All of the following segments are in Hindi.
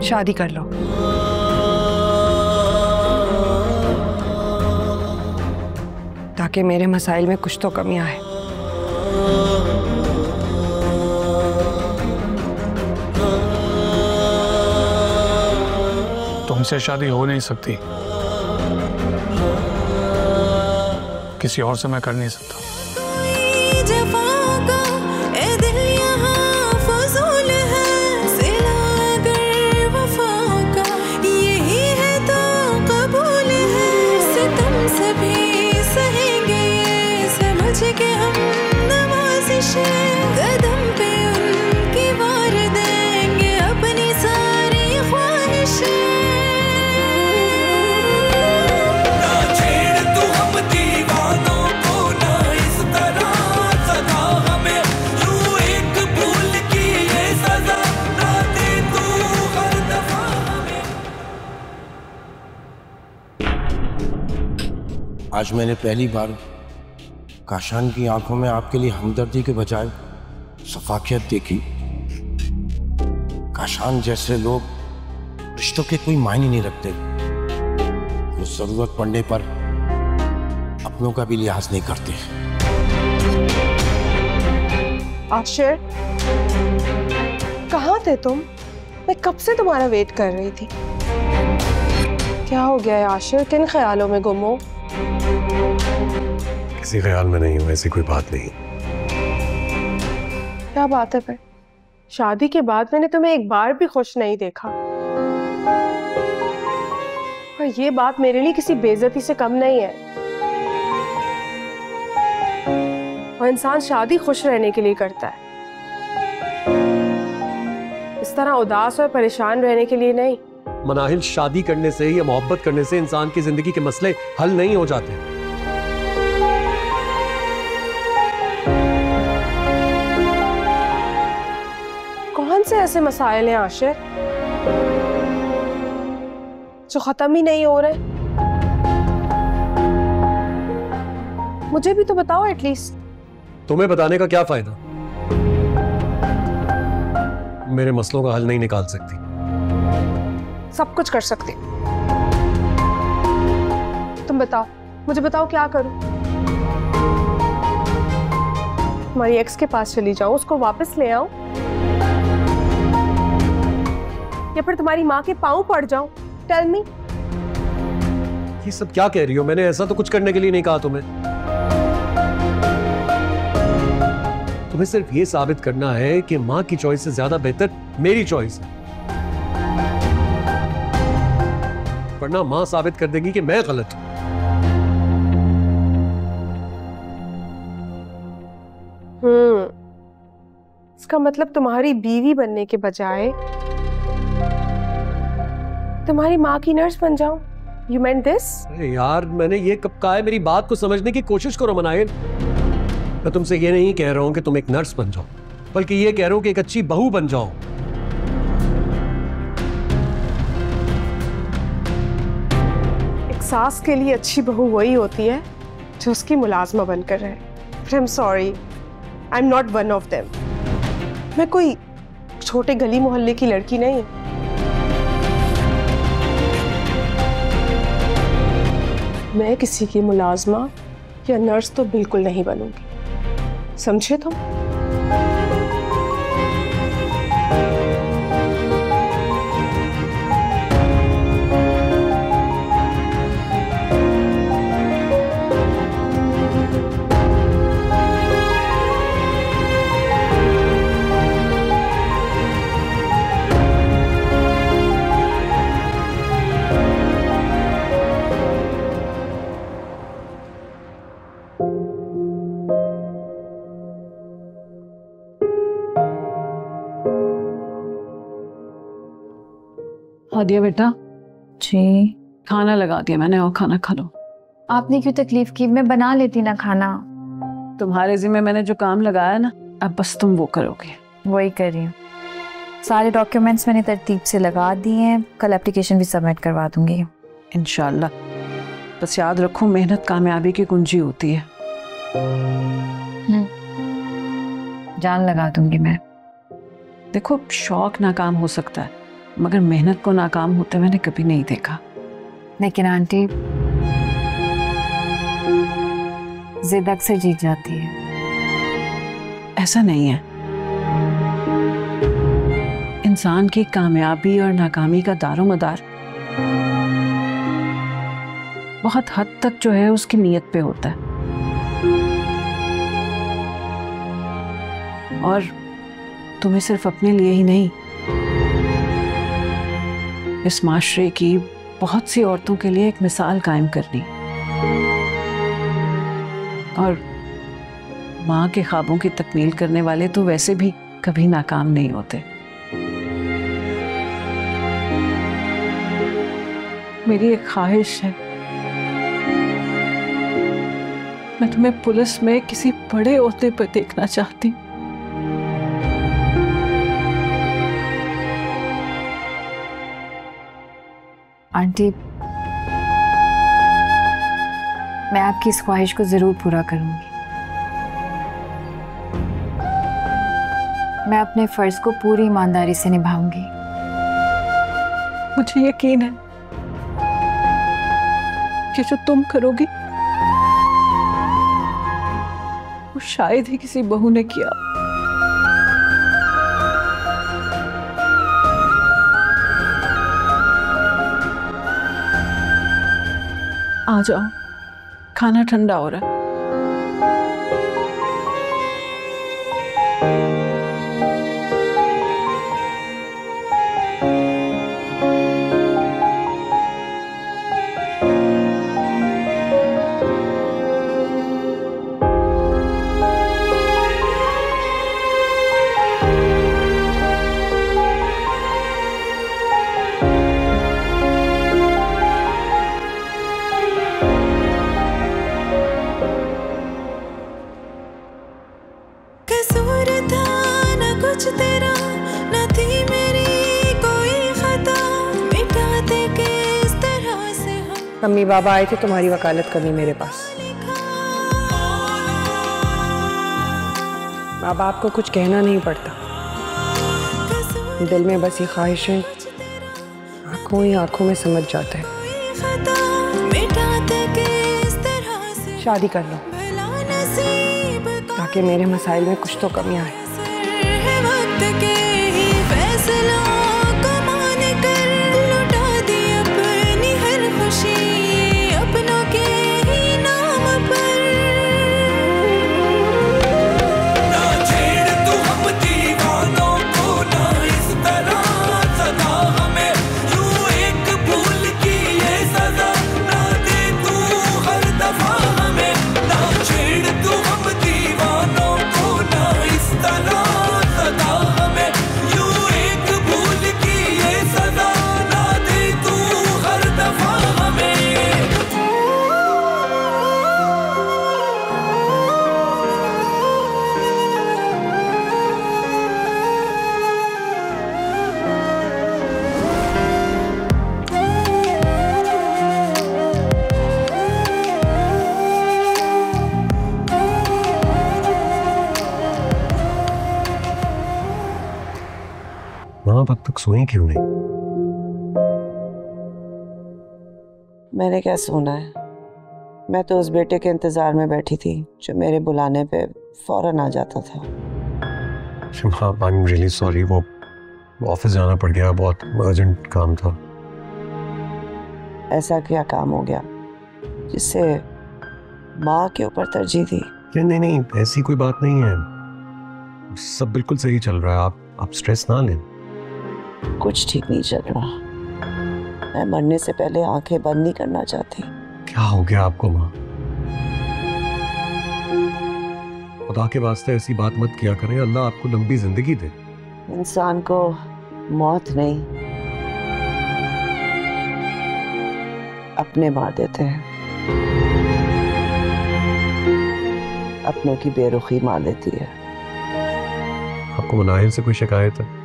शादी कर लो। ताकि मेरे मसाइल में कुछ तो कमी आए। तुमसे शादी हो नहीं सकती, किसी और से मैं कर नहीं सकता। आज मैंने पहली बार काशान की आंखों में आपके लिए हमदर्दी के बजाय शफाकियत देखी। काशान जैसे लोग रिश्तों के कोई मायने नहीं रखते, वो जरूरत पड़ने पर अपनों का भी लिहाज नहीं करते। आशिर, कहाँ थे तुम? मैं कब से तुम्हारा वेट कर रही थी। क्या हो गया है आशिर, किन ख्यालों में गुम हो? किसी ख्याल में नहीं हूं, ऐसी कोई बात नहीं। क्या बात है फिर? शादी के बाद मैंने तुम्हें एक बार भी खुश नहीं देखा, और ये बात मेरे लिए किसी बेइज्जती से कम नहीं है। और इंसान शादी खुश रहने के लिए करता है, इस तरह उदास और परेशान रहने के लिए नहीं। मनाहिल, शादी करने से या मोहब्बत करने से इंसान की जिंदगी के मसले हल नहीं हो जाते। कौन से ऐसे मसाइल हैं आशिर जो खत्म ही नहीं हो रहे? मुझे भी तो बताओ एटलीस्ट। तुम्हें बताने का क्या फायदा? मेरे मसलों का हल नहीं निकाल सकती। सब कुछ कर सकती। तुम बताओ, मुझे बताओ क्या करूं? तुम्हारी एक्स के पास चली जाऊं, उसको वापस ले आऊं, या फिर तुम्हारी माँ के पांव पड़ जाऊं? Tell me. ये सब क्या कह रही हो? मैंने ऐसा तो कुछ करने के लिए नहीं कहा तुम्हें। तुम्हें सिर्फ ये साबित करना है कि माँ की चॉइस से ज्यादा बेहतर मेरी चॉइस है, वरना माँ साबित कर देगी कि मैं गलत हूं। इसका मतलब तुम्हारी बीवी बनने के बजाय तुम्हारी माँ की नर्स बन जाऊं? You meant this? यार, मैंने ये कब कहा है? मेरी बात को समझने की कोशिश करो मनाहिल। मैं तुमसे ये नहीं कह रहा हूं कि तुम एक नर्स बन जाओ, बल्कि ये कह रहा हूं कि एक अच्छी बहू बन जाओ। एक सास के लिए अच्छी बहू वही होती है जो उसकी मुलाजमा बनकर रहे। But I'm sorry, I'm not one of them. मैं कोई छोटे गली मोहल्ले की लड़की नहीं। मैं किसी की मुलाजमा या नर्स तो बिल्कुल नहीं बनूंगी, समझे तुम? हादिया बेटा। जी। खाना लगा दिया मैंने, और खाना खा लो। आपने क्यों तकलीफ की? मैं बना लेती ना खाना। तुम्हारे जिम्मे मैंने जो काम लगाया ना, अब बस तुम वो करोगे। वही कर रही हूँ। सारे डॉक्यूमेंट्स मैंने तरतीब से लगा दिए हैं, कल एप्लीकेशन भी सबमिट करवा दूंगी इंशाल्लाह। बस याद रखो, मेहनत कामयाबी की कुंजी होती है। जान लगा दूंगी मैं। देखो, शौक नाकाम हो सकता है, मगर मेहनत को नाकाम होते मैंने कभी नहीं देखा। लेकिन आंटी, जिद अक्सर जीत जाती है। ऐसा नहीं है। इंसान की कामयाबी और नाकामी का दारोमदार बहुत हद तक जो है उसकी नीयत पे होता है। और तुम्हें सिर्फ अपने लिए ही नहीं, इस माशरे की बहुत सी औरतों के लिए एक मिसाल कायम करनी। और माँ के ख्वाबों की तकमील करने वाले तो वैसे भी कभी नाकाम नहीं होते। मेरी एक ख्वाहिश है, मैं तुम्हें पुलिस में किसी बड़े ओहदे पर देखना चाहती। आंटी, मैं आपकी इस ख्वाहिश को जरूर पूरा करूंगी। मैं अपने फर्ज को पूरी ईमानदारी से निभाऊंगी। मुझे यकीन है कि जो तुम करोगी वो शायद ही किसी बहू ने किया। आ जाओ, खाना ठंडा हो रहा है। मम्मी बाबा आए थे तुम्हारी वकालत करनी मेरे पास। माँ बाप को कुछ कहना नहीं पड़ता, दिल में बसी ख्वाहिशें आंखों ही आंखों में समझ जाते हैं। शादी कर लो ताकि मेरे मसाइल में कुछ तो कमी आए। अब तक सोई क्यों नहीं? मैंने क्या सोना है, मैं तो उस बेटे के इंतजार में बैठी थी जो मेरे बुलाने पे फौरन आ जाता था। आई एम रियली सॉरी, वो ऑफिस जाना पड़ गया, बहुत अर्जेंट काम था। ऐसा क्या काम हो गया जिससे माँ के ऊपर तरजीह दी? नहीं नहीं, ऐसी कोई बात नहीं है, सब बिल्कुल सही चल रहा है, आप स्ट्रेस ना लें। कुछ ठीक नहीं चल रहा, मैं मरने से पहले आंखें बंद नहीं करना चाहती। क्या हो गया आपको माँ? खुदा के वास्ते ऐसी बात मत किया करें, अल्लाह आपको लंबी जिंदगी दे। इंसान को मौत नहीं अपने मार देते हैं, अपनों की बेरुखी मार देती है। आपको मनाहिल से कोई शिकायत है?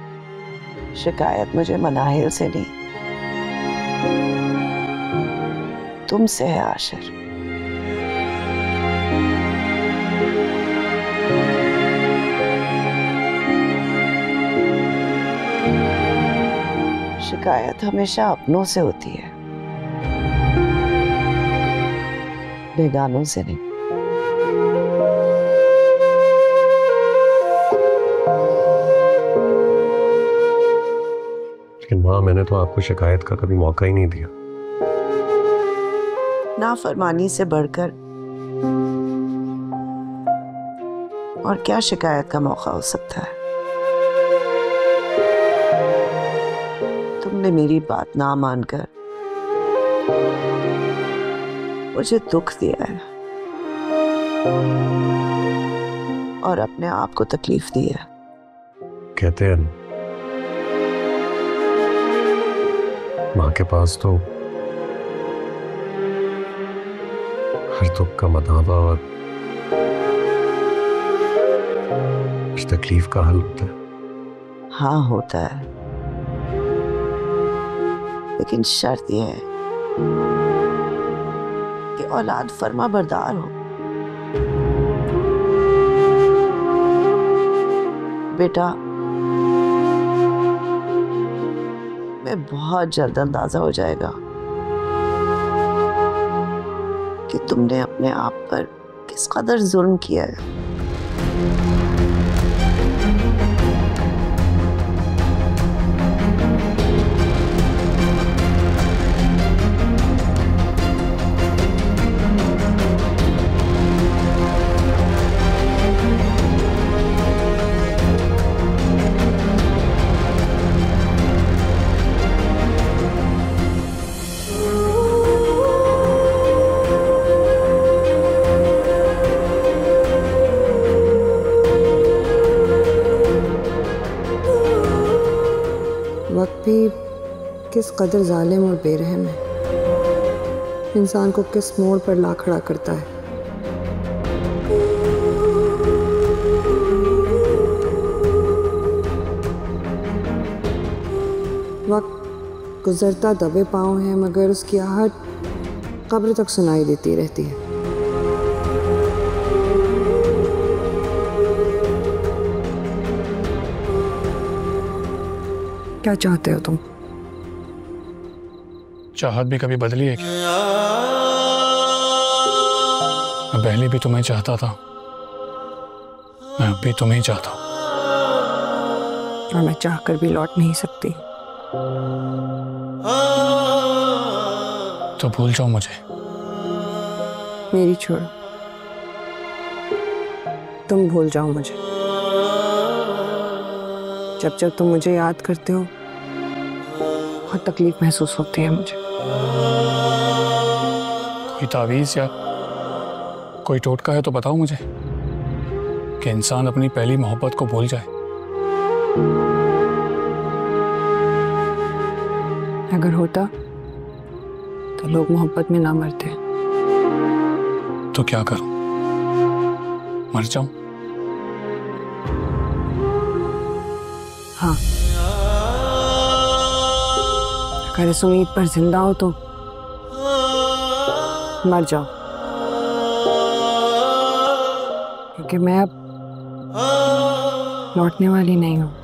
शिकायत मुझे मनाहिल से नहीं, तुमसे है आशिर। शिकायत हमेशा अपनों से होती है, बेगानों से नहीं। लेकिन माँ, मैंने तो आपको शिकायत का कभी मौका ही नहीं दिया। नाफरमानी से बढ़कर और क्या शिकायत का मौका हो सकता है? तुमने मेरी बात ना मानकर मुझे दुख दिया है और अपने आप को तकलीफ दी है। कहते हैं माँ के पास तो हर दुख का मदावा और हर तकलीफ का हल होता है। हाँ होता है, लेकिन शर्त यह है कि औलाद फर्मा बरदार हो। बेटा, मैं बहुत जल्द अंदाजा हो जाएगा कि तुमने अपने आप पर किस कदर जुल्म किया है। वक्त भी किस कदर जालिम और बेरहम है, इंसान को किस मोड़ पर ला खड़ा करता है। वक्त गुजरता दबे पाँव है, मगर उसकी आहट कब्र तक सुनाई देती रहती है। क्या चाहते हो तुम? चाहत भी कभी बदली है क्या? मैं पहले भी तुम्हें चाहता था, मैं अब भी तुम्हें चाहता हूँ। और मैं चाहकर भी लौट नहीं सकती। तो भूल जाओ मुझे। मेरी छोड़ो, तुम भूल जाओ मुझे। जब जब तुम मुझे याद करते हो बहुत तकलीफ महसूस होती है मुझे। कोई तावीज़ या कोई टोटका है तो बताओ मुझे, कि इंसान अपनी पहली मोहब्बत को भूल जाए। अगर होता तो लोग मोहब्बत में ना मरते। तो क्या करूं? मर जाऊं? हाँ, अगर इस उम्मीद पर जिंदा हो तो मर जाओ, क्योंकि मैं अब लौटने वाली नहीं हूँ।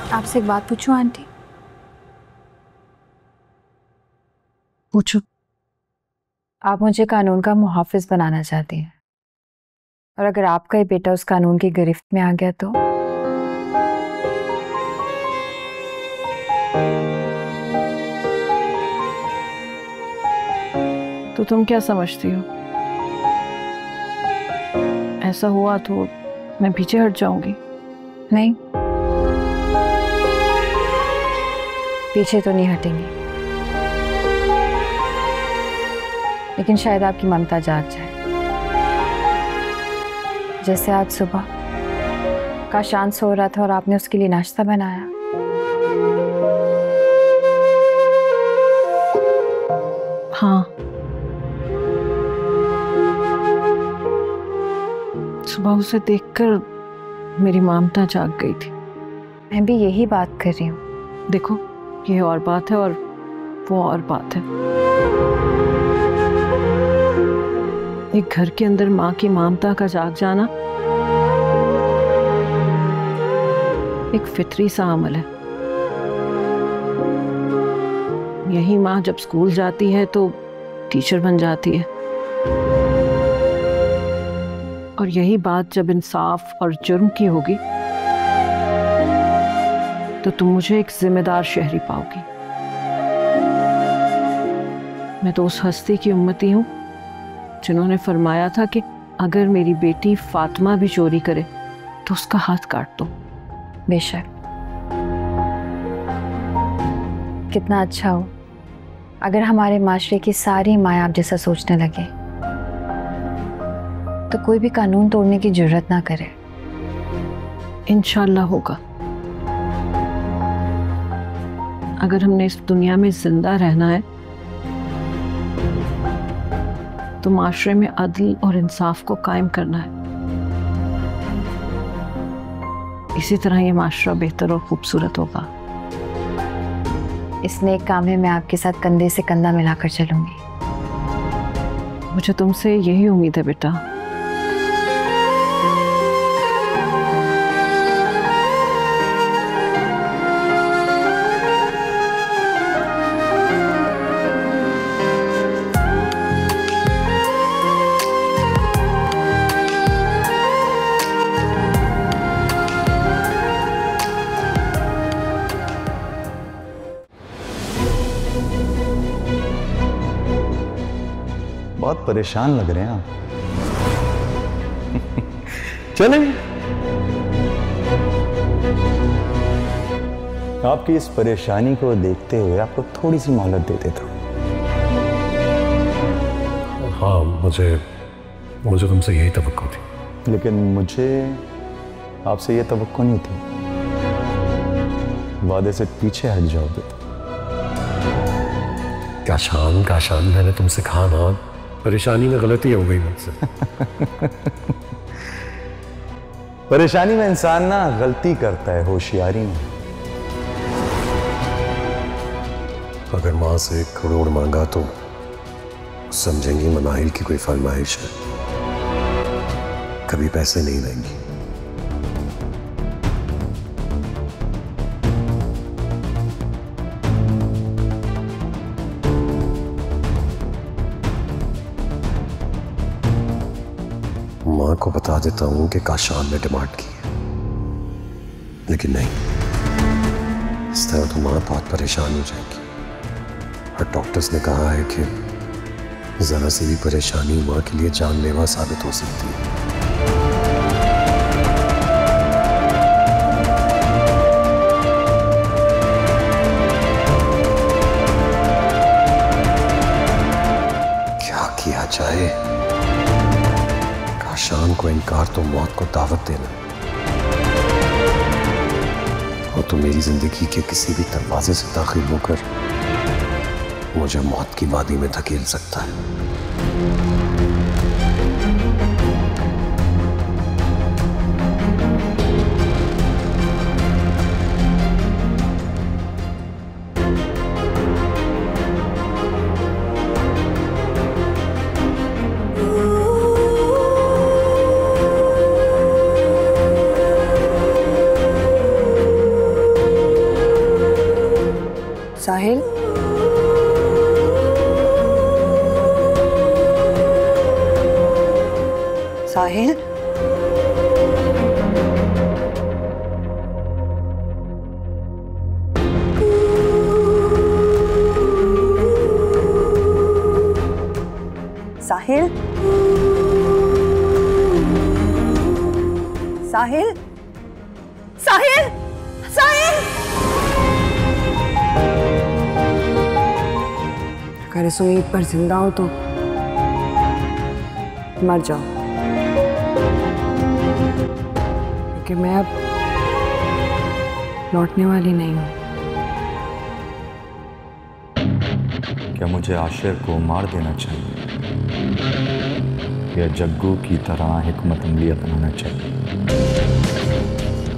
आपसे एक बात पूछूं आंटी? पूछो। आप मुझे कानून का मुहाफिज बनाना चाहती हैं, और अगर आपका ही बेटा उस कानून की गिरफ्त में आ गया तो? तो तुम क्या समझती हो? ऐसा हुआ तो मैं पीछे हट जाऊंगी? नहीं, पीछे तो नहीं हटेंगे, लेकिन शायद आपकी ममता जाग जाए। जैसे आज सुबह का शांत सो रहा था और आपने उसके लिए नाश्ता बनाया। हाँ, सुबह उसे देखकर मेरी ममता जाग गई थी। मैं भी यही बात कर रही हूँ। देखो, ये और बात है और वो और बात है। एक घर के अंदर माँ की ममता का जाग जाना एक फितरी सा अमल है। यही माँ जब स्कूल जाती है तो टीचर बन जाती है, और यही बात जब इंसाफ और जुर्म की होगी तो तुम मुझे एक जिम्मेदार शहरी पाओगी। मैं तो उस हस्ती की उम्मती हूं जिन्होंने फरमाया था कि अगर मेरी बेटी फातिमा भी चोरी करे तो उसका हाथ काट दो। बेशक, कितना अच्छा हो अगर हमारे माशरे की सारी माएं आप जैसा सोचने लगे तो कोई भी कानून तोड़ने की जरूरत ना करे। इंशाल्लाह होगा। अगर हमने इस दुनिया में जिंदा रहना है तो माशरे में अदल और इंसाफ को कायम करना है। इसी तरह ये माशरा बेहतर और खूबसूरत होगा। इस नेक काम में मैं आपके साथ कंधे से कंधा मिलाकर चलूंगी। मुझे तुमसे यही उम्मीद है बेटा। बहुत परेशान लग रहे हैं आप। चलें, आपकी इस परेशानी को देखते हुए आपको थोड़ी सी मोहलत दे देता हूं। हाँ, मुझे तुमसे यही तवक्को थी। लेकिन मुझे आपसे ये तवक्को नहीं थी। वादे से पीछे हट जाओगे तो। काशान, मैंने तुमसे कहा ना, परेशानी में गलती हो गई मुझसे। परेशानी में इंसान ना गलती करता है, होशियारी में। अगर माँ से 1 करोड़ मांगा तो समझेंगी मनाहिल की कोई फरमाइश है, कभी पैसे नहीं देंगी। माँ को बता देता हूं कि काशान ने डिमांड की है, लेकिन नहीं, इस तरह तो माँ बहुत परेशान हो जाएगी। और डॉक्टर्स ने कहा है कि जरा सी भी परेशानी माँ के लिए जानलेवा साबित हो सकती है। क्या किया जाए? काशान को इनकार तो मौत को दावत देना, और तो मेरी जिंदगी के किसी भी दरवाजे से दाखिल होकर मुझे मौत की वादी में धकेल सकता है। साहिल, साहिल, साहिल, साहिल, साहिल, साहिल। अगर इस उम्मीद पर जिंदा हो तो मर जाओ, क्योंकि मैं अब लौटने वाली नहीं हूँ। क्या मुझे आशिर को मार देना चाहिए या जग्गू की तरह हिकमत अमली अपनाना चाहिए?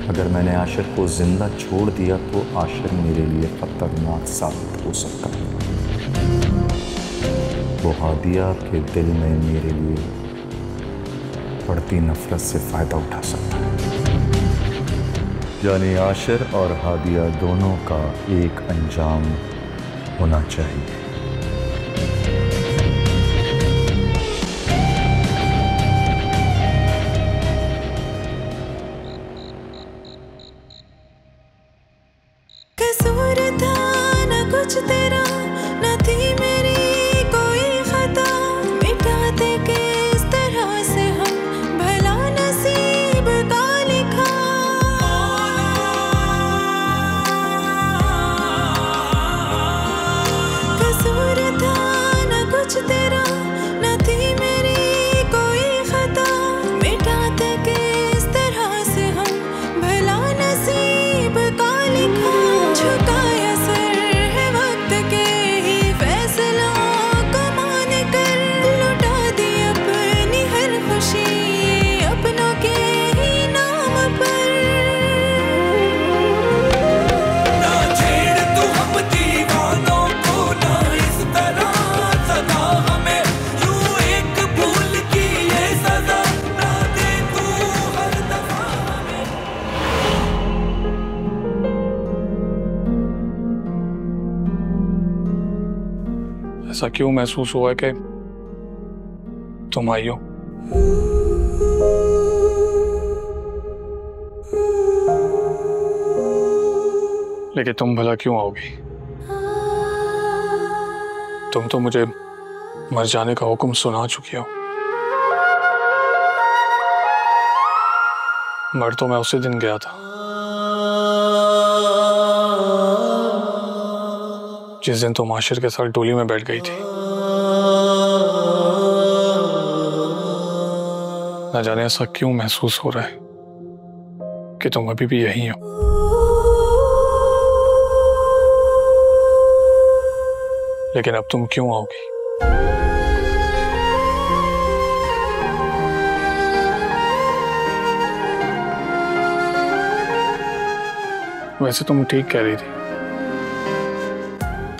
अगर मैंने आशिर को जिंदा छोड़ दिया तो आशिर मेरे लिए खतरनाक साबित हो सकता है। वो हादिया के दिल में मेरे लिए बढ़ती नफरत से फायदा उठा सकता है। यानी आशिर और हादिया दोनों का एक अंजाम होना चाहिए। कसूर था न कुछ तेरा, न थी मेरी कोई खता, मिटाते किस तरह से हम भला नसीब का लिखा। कसूर था न कुछ तेरा, न थी मेरी कोई खता, मिटाते किस तरह से हम भला नसीब का लिखा। झुकाया सर है वक्त के ही फैसला को मान कर, लुटा दी अपनी हर खुशी अपनों के ही नाम पर। ना छेड़ तू हम दीवानों को, ना इस तरह सदा हमें, यूं एक भूल की ये सजा ना दे तू हर दफा हमें। ऐसा क्यों महसूस हुआ कि तुम आई हो? लेकिन तुम भला क्यों आओगी? तुम तो मुझे मर जाने का हुक्म सुना चुकी हो। मर तो मैं उसी दिन गया था जिस दिन तुम आशिर के साथ डोली में बैठ गई थी। न जाने ऐसा क्यों महसूस हो रहा है कि तुम अभी भी यहीं हो। लेकिन अब तुम क्यों आओगी? वैसे तुम ठीक कह रही थी,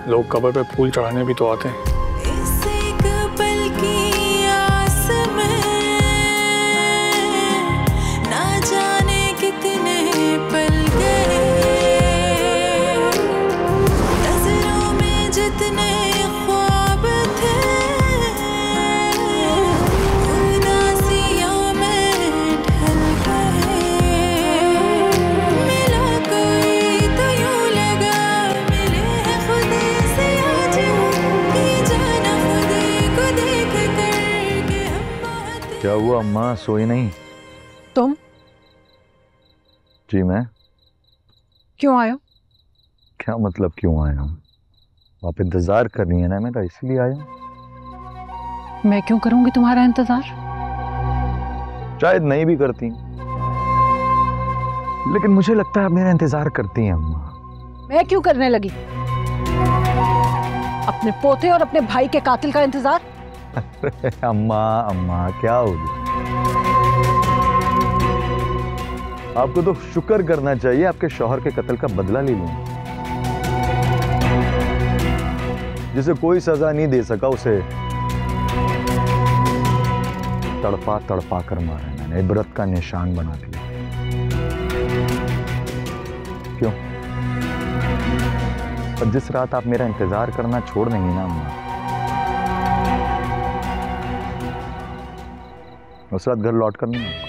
लोग कब्र पे फूल चढ़ाने भी तो आते हैं। इस एक पल की आस में ना जाने कितने पल गए, नजरों में जितने ख्वाब थे, उदासियों में ढल गए। मिला कोई तो यूं लगा मिले हैं खुद से आज, ये जाना खुद को देख कर के हम बहुत। क्या हुआ अम्मा, सोई नहीं? तुम जी मैं? क्यों आए हो? क्या मतलब क्यों आया हूँ? आप इंतजार कर रही है ना मेरा, इसलिए आया हूँ। मैं क्यों करूंगी तुम्हारा इंतजार? शायद नहीं भी करती, लेकिन मुझे लगता है आप मेरा इंतजार करती हैं अम्मा। मैं क्यों करने लगी? अपने पोते और अपने भाई के कातिल का इंतजार? अम्मा अम्मा क्या हो गया? आपको तो शुक्र करना चाहिए, आपके शौहर के कत्ल का बदला ले लूं। जिसे कोई सजा नहीं दे सका उसे तड़पा तड़पा कर मारा मैंने, इबरत का निशान बना दिया। क्यों? और जिस रात आप मेरा इंतजार करना छोड़ देंगी ना अम्मा, उस रात घर लौट कर नहीं आऊंगा।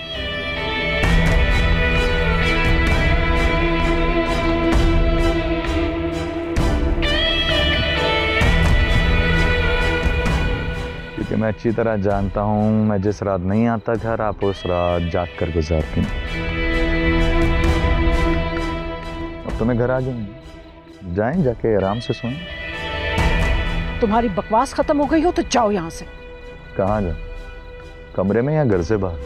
क्योंकि मैं अच्छी तरह जानता हूँ मैं जिस रात नहीं आता घर आप उस रात जाग कर गुजारती हैं। अब तो मैं घर आ जाऊंगी, जाएं जाके आराम से सोएं। तुम्हारी बकवास खत्म हो गई हो तो जाओ यहाँ से। कहाँ जाओ? कमरे में या घर से बाहर?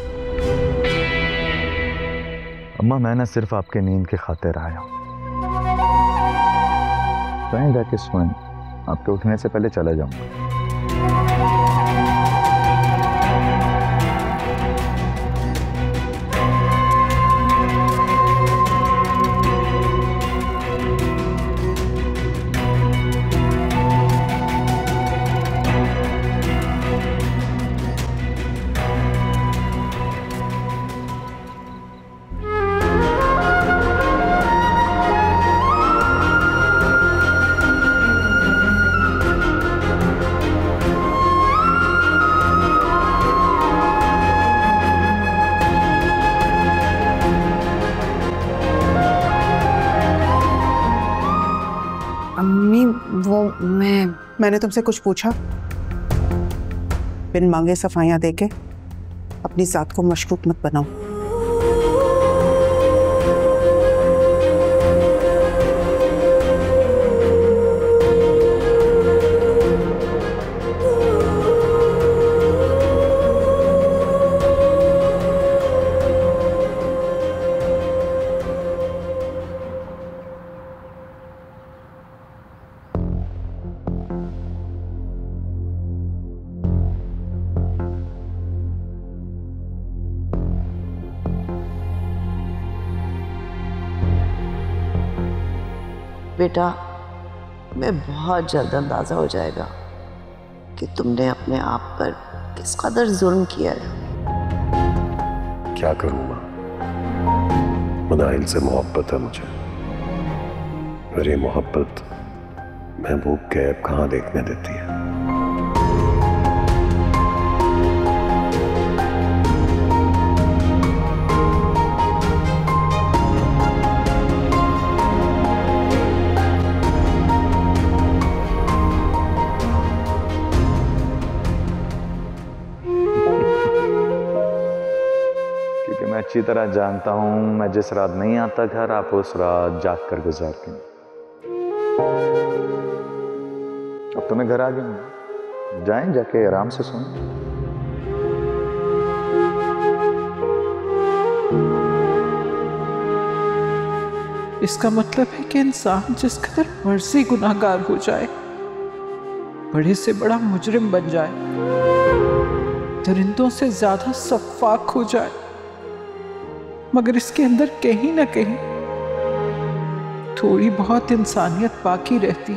अम्मा मैं ना सिर्फ आपके नींद की खातिर आया हूँ। जाएं जाके सोएं, आपके उठने से पहले चला जाऊंगा। मैंने तुमसे कुछ पूछा? बिन मांगे सफाइयां देके अपनी जात को मशकूक मत बनाओ। बेटा, मैं बहुत जल्द अंदाजा हो जाएगा कि तुमने अपने आप पर किस कदर जुल्म किया है। क्या करूं मां, मनाइल से मोहब्बत है मुझे। मेरी मोहब्बत महबूब के ऐब कहां देखने देती है। मैं अच्छी तरह जानता हूँ मैं जिस रात नहीं आता घर आप उस रात जाग कर गुजारती हैं। अब तो मैं घर आ जाऊंगी, जाएं जाके आराम से सोएं। इसका मतलब है कि इंसान जिस कदर मर्जी गुनाहगार हो जाए, बड़े से बड़ा मुजरिम बन जाए, दरिंदों से ज्यादा सफाक हो जाए, मगर इसके अंदर कहीं ना कहीं थोड़ी बहुत इंसानियत बाकी रहती।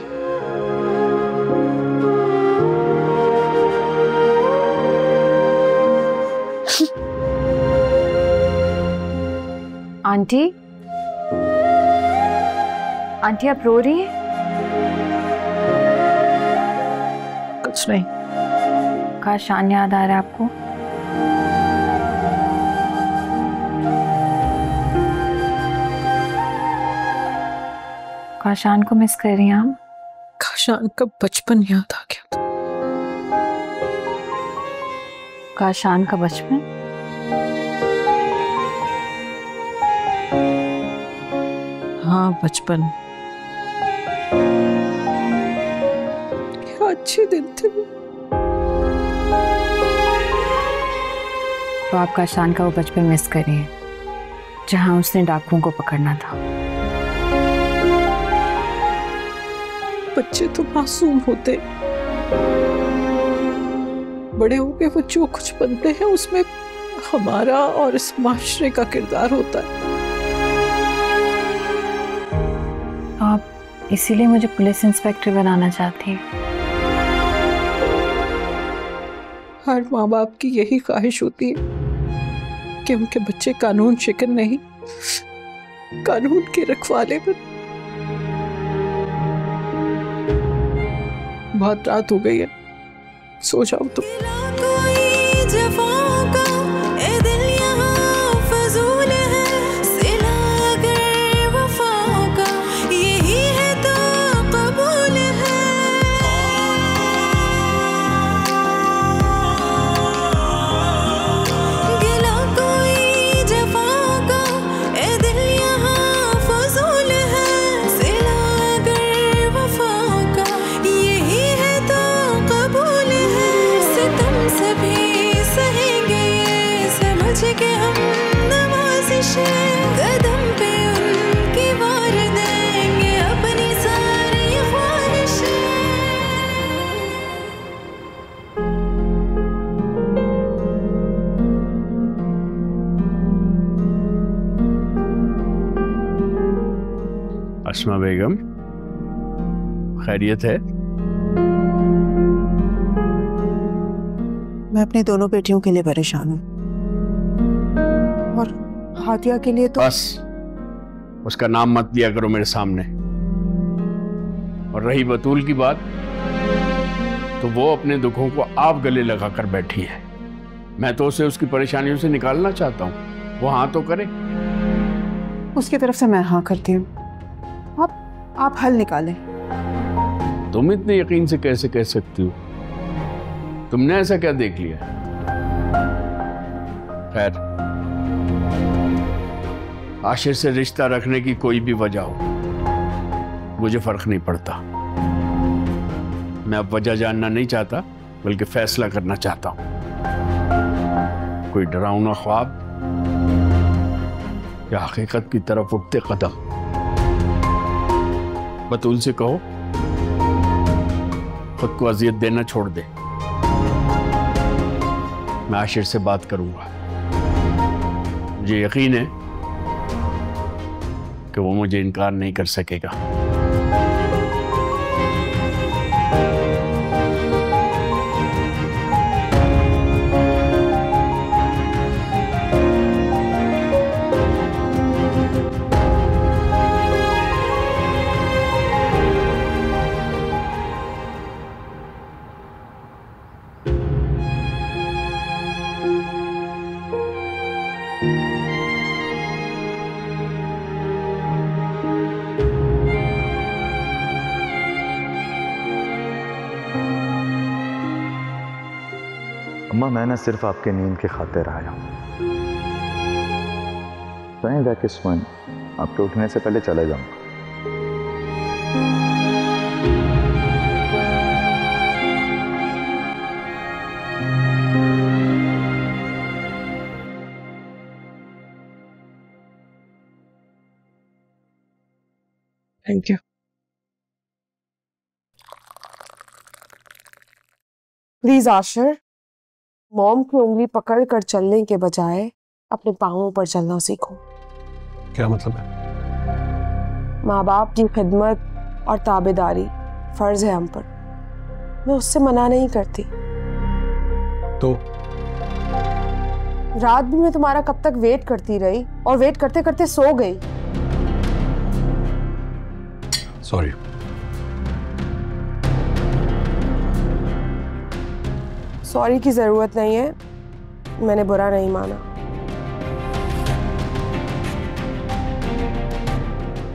आंटी, आंटी आप रो रही हैं? कुछ नहीं। काशान याद आ रहा है आपको? काशान को मिस कर रही हैं हम? काशान का बचपन याद आ गया था। काशान का बचपन? हाँ, बचपन। क्या अच्छे दिन थे वो। तो आप काशान का वो बचपन मिस कर रही हैं जहां उसने डाकुओं को पकड़ना था। बच्चे तो मासूम होते, बड़े होके वो जो कुछ बनते हैं उसमें हमारा और इस माशरे का किरदार होता है। आप इसीलिए मुझे पुलिस इंस्पेक्टर बनाना चाहती हैं? हर माँ बाप की यही ख्वाहिश होती है कि उनके बच्चे कानून शिकन नहीं, कानून के रखवाले बन। बहुत रात हो गई है, सो जाओ तुम। ख्वाहिशें, कदम पे उनकी वार देंगे अपनी सारी ख्वाहिशें। अस्मा बेगम, खैरियत है? मैं अपनी दोनों बेटियों के लिए परेशान हूँ और हादिया के लिए तो बस उसका नाम मत दिया करो मेरे सामने। और रही बतूल की बात, तो वो अपने दुखों को आप गले लगाकर बैठी है। मैं तो उसे उसकी परेशानियों से निकालना चाहता हूँ, वो हाँ तो करे। उसकी तरफ से मैं हाँ करती हूँ। आप हल निकालें। तुम इतने यकीन से कैसे कह सकती हो? तुमने ऐसा क्या देख लिया? खैर, आशिर से रिश्ता रखने की कोई भी वजह हो, मुझे फर्क नहीं पड़ता। मैं अब वजह जानना नहीं चाहता, बल्कि फैसला करना चाहता हूं। कोई डरावना ख्वाब या हकीकत की तरफ उठते कदम? बतूल से कहो खुद को अजियत देना छोड़ दे। मैं आशिर से बात करूंगा। मुझे यकीन है कि वो मुझे इनकार नहीं कर सकेगा। अम्मा, मैं ना सिर्फ आपके नींद की खातिर आया हूँ। तो जाके सुन, आपके उठने से पहले चले जाऊंगा। Thank you. Please Ashir, mom की उंगली पकड़ कर चलने के बजाय अपने पांवों पर चलना सीखो। क्या मतलब है? माँ बाप की खिदमत और ताबेदारी फर्ज है हम पर। मैं उससे मना नहीं करती। तो रात भी मैं तुम्हारा कब तक वेट करती रही और वेट करते करते सो गई। सॉरी। सॉरी की जरूरत नहीं है, मैंने बुरा नहीं माना।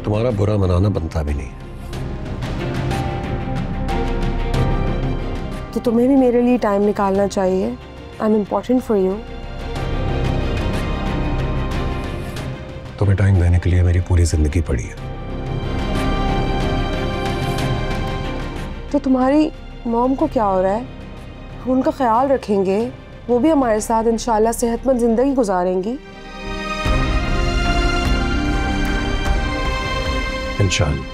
तुम्हारा बुरा मनाना बनता भी नहीं। तो तुम्हें भी मेरे लिए टाइम निकालना चाहिए। I am important for you. तुम्हें टाइम देने के लिए मेरी पूरी जिंदगी पड़ी है। तो तुम्हारी मॉम को क्या हो रहा है? हम उनका ख्याल रखेंगे, वो भी हमारे साथ इंशाल्लाह सेहतमंद जिंदगी गुजारेंगी। इंशाल्लाह।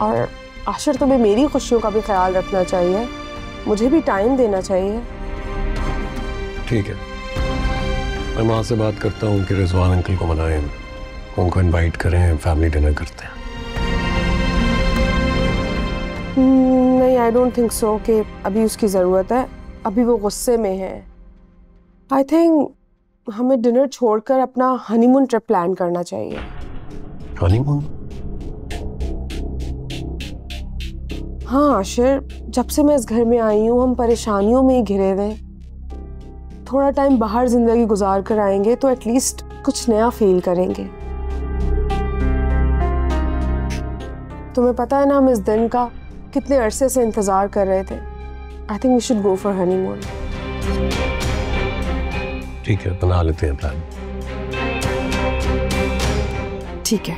और आशिर, तुम्हें मेरी खुशियों का भी ख्याल रखना चाहिए, मुझे भी टाइम देना चाहिए। ठीक है, मैं माँ से बात करता हूँ कि रिजवान अंकल को मनाएं, उनको इनवाइट करें, फैमिली डिनर करते हैं। नहीं, आई डोंट थिंक सो कि अभी उसकी ज़रूरत है। अभी वो गुस्से में है। आई थिंक हमें डिनर छोड़कर अपना हनीमून ट्रिप प्लान करना चाहिए। हनीमून? हाँ आशिर, जब से मैं इस घर में आई हूँ हम परेशानियों में ही घिरे हुए। थोड़ा टाइम बाहर जिंदगी गुजार कर आएंगे तो एटलीस्ट कुछ नया फील करेंगे। तुम्हें पता है ना, हम इस दिन का कितने अरसे से इंतजार कर रहे थे। I think we should go for honeymoon. ठीक है, बना लेते हैं प्लान। ठीक है।